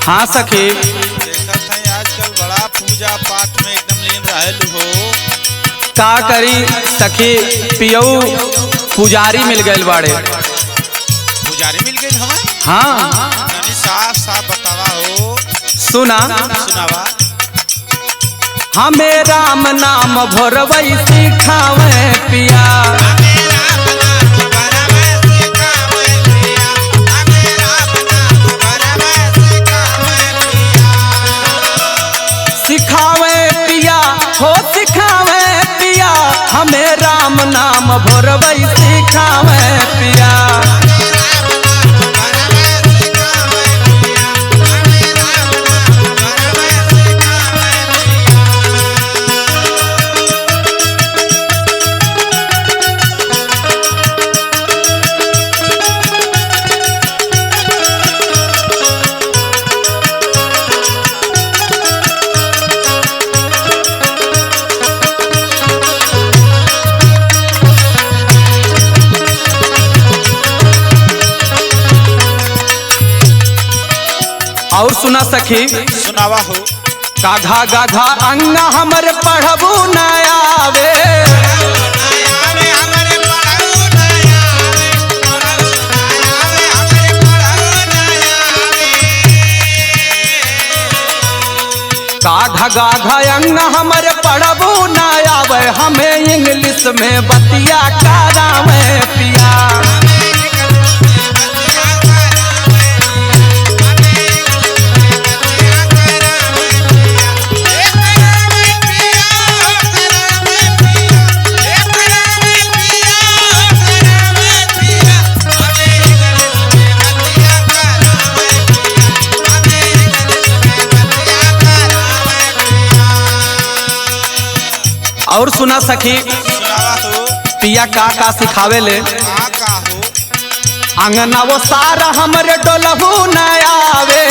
हाँ सखी। देखत है आजकल बड़ा पूजा पाठ में एकदम लीन रहल हो। का करी सखी, पियऊ पुजारी मिल गए बाड़े। पुजारी मिल गई हमें? हाँ साफ साफ बतावा हो। सुना। सुनावा। हमें राम नाम भोरवई सिखावे पिया। सिखावे पिया हो सिखावे पिया, हमें राम नाम भोरवई सिखावे पिया। और सुना सखी। सुनावा हो। गाघा गाघा अंग हमर पढ़बू न आवे। गाघा गाघा अंग हमर पढ़बू न आवे, हमें इंग्लिश में बतिया करावे पिया। और सुना सखी। सुनावा हो। पिया का सिखावे ले। का हो। अंगना वो सारा हमरे डोलहू न आवे।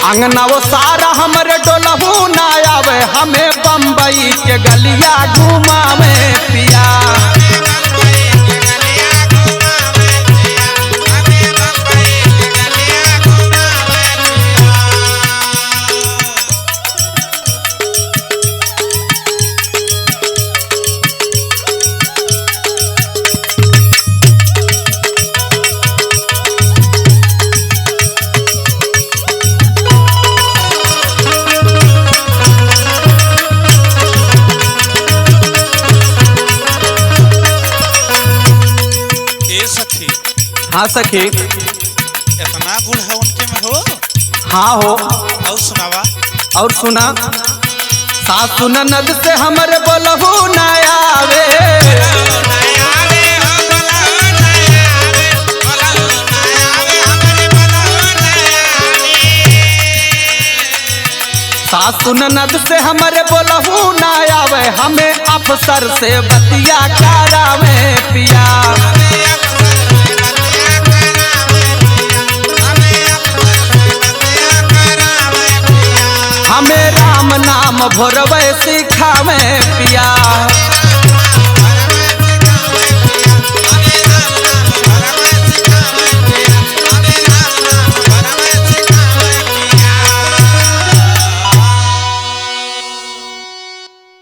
अंगना वो सारा हमरे डोलहू न आवे, हमें बम्बई के गलिया घुमावे पिया। हाँ सखी। इतना गुण है उनके में हो। हाँ हो। और सुनावा। और सुना। सासु ननद से हमरे बोलहू न आवे। सासु ननद से हमरे बोलहू न आवे, हमें अफसर से बतिया करावे पिया। हमें राम नाम भोरवे सिखावे पिया।